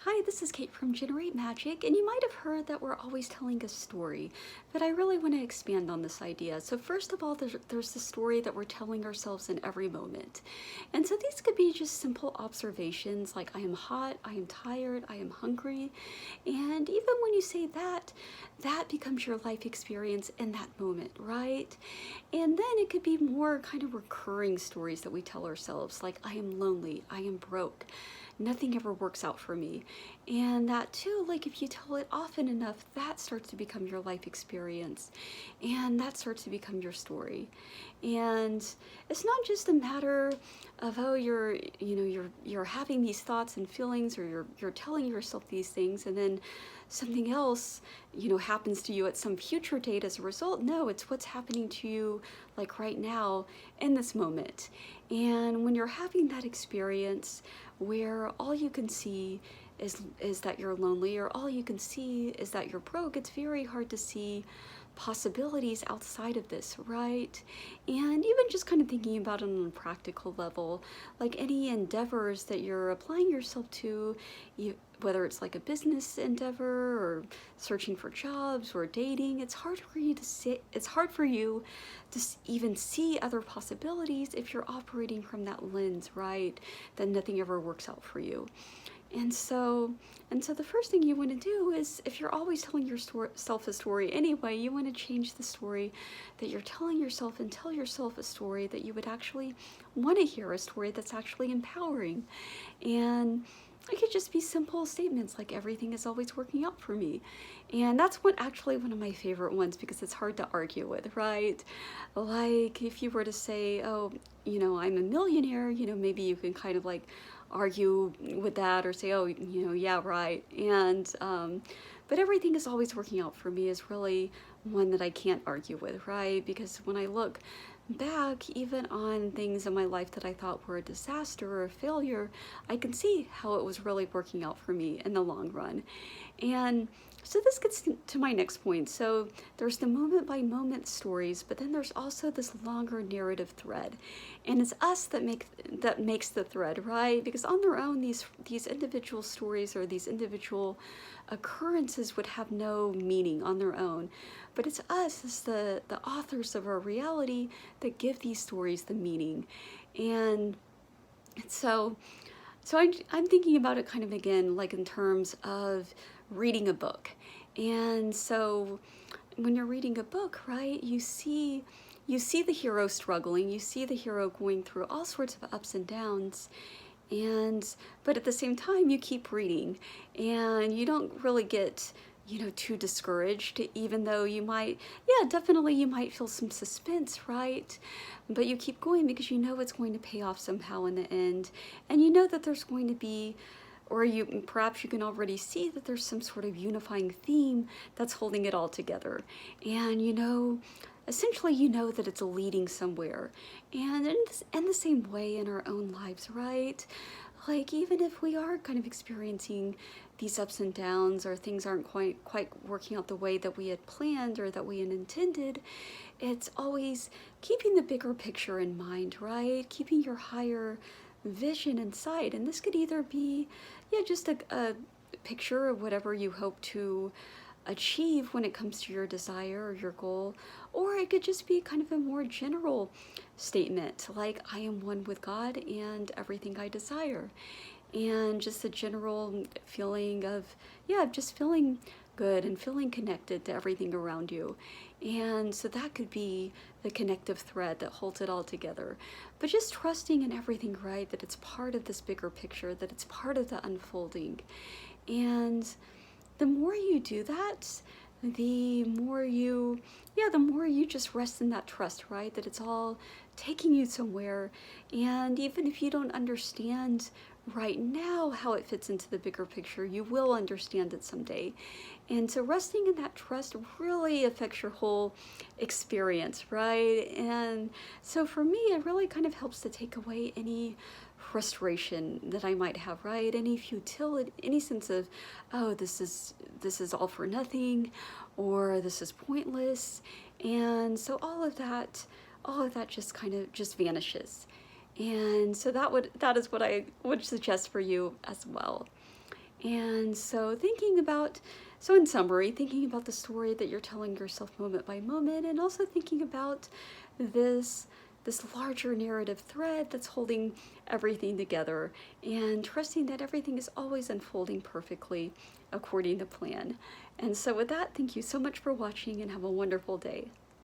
Hi, this is Kate from Generate Magic, and you might have heard that we're always telling a story, but I really want to expand on this idea. So first of all, there's the story that we're telling ourselves in every moment. And so these could be just simple observations like I am hot, I am tired, I am hungry. And even when you say that, that becomes your life experience in that moment, right? And then it could be more kind of recurring stories that we tell ourselves like I am lonely, I am broke, nothing ever works out for me. And that too, like if you tell it often enough, that starts to become your life experience and that starts to become your story. And it's not just a matter of, oh, you're having these thoughts and feelings, or you're telling yourself these things and then something else happens to you at some future date as a result. No, it's what's happening to you like right now in this moment. And when you're having that experience where all you can see is that you're lonely, or all you can see is that you're broke, it's very hard to see possibilities outside of this, right? And even just kind of thinking about it on a practical level, like any endeavors that you're applying yourself to, whether it's like a business endeavor or searching for jobs or dating, it's hard for you to even see other possibilities if you're operating from that lens, right? That nothing ever works out for you. And so the first thing you want to do is, if you're always telling yourself a story anyway, you want to change the story that you're telling yourself and tell yourself a story that you would actually want to hear, a story that's actually empowering. And it could just be simple statements like everything is always working out for me. And that's one of my favorite ones because it's hard to argue with, right? Like if you were to say, oh, I'm a millionaire, maybe you can kind of like argue with that or say, oh, yeah, right. And but everything is always working out for me is really one that I can't argue with, right? Because when I look back even on things in my life that I thought were a disaster or a failure, I can see how it was really working out for me in the long run. And so this gets to my next point. So there's the moment by moment stories, but then there's also this longer narrative thread. And it's us that makes the thread, right? Because on their own, these individual stories or these individual occurrences would have no meaning on their own. But it's us as the authors of our reality that give these stories the meaning. And so I'm thinking about it kind of again, like in terms of reading a book. And so when you're reading a book, right, you see the hero struggling, you see the hero going through all sorts of ups and downs. But at the same time, you keep reading and you don't really get too discouraged, even though you might feel some suspense, right? But you keep going because it's going to pay off somehow in the end. And that there's going to be, or perhaps you can already see that there's some sort of unifying theme that's holding it all together. And essentially that it's leading somewhere. And in the same way in our own lives, right? Like even if we are kind of experiencing these ups and downs, or things aren't quite working out the way that we had planned or that we had intended, it's always keeping the bigger picture in mind, right? Keeping your higher vision in sight. And this could either be just a picture of whatever you hope to achieve when it comes to your desire or your goal, or it could just be kind of a more general statement like I am one with God and everything I desire, and just a general feeling of just feeling good and feeling connected to everything around you. And so that could be the connective thread that holds it all together. But just trusting in everything, right, that it's part of this bigger picture, that it's part of the unfolding. And the more you do that, the more you just rest in that trust, right? That it's all taking you somewhere. And even if you don't understand right now how it fits into the bigger picture, you will understand it someday. And so resting in that trust really affects your whole experience, right? And so for me, it really kind of helps to take away any frustration that I might have, right? Any futility, any sense of, oh, this is all for nothing, or this is pointless. And so all of that just kind of just vanishes. And so that is what I would suggest for you as well. And so so in summary, thinking about the story that you're telling yourself moment by moment, and also thinking about this larger narrative thread that's holding everything together, and trusting that everything is always unfolding perfectly according to plan. And so with that, thank you so much for watching, and have a wonderful day.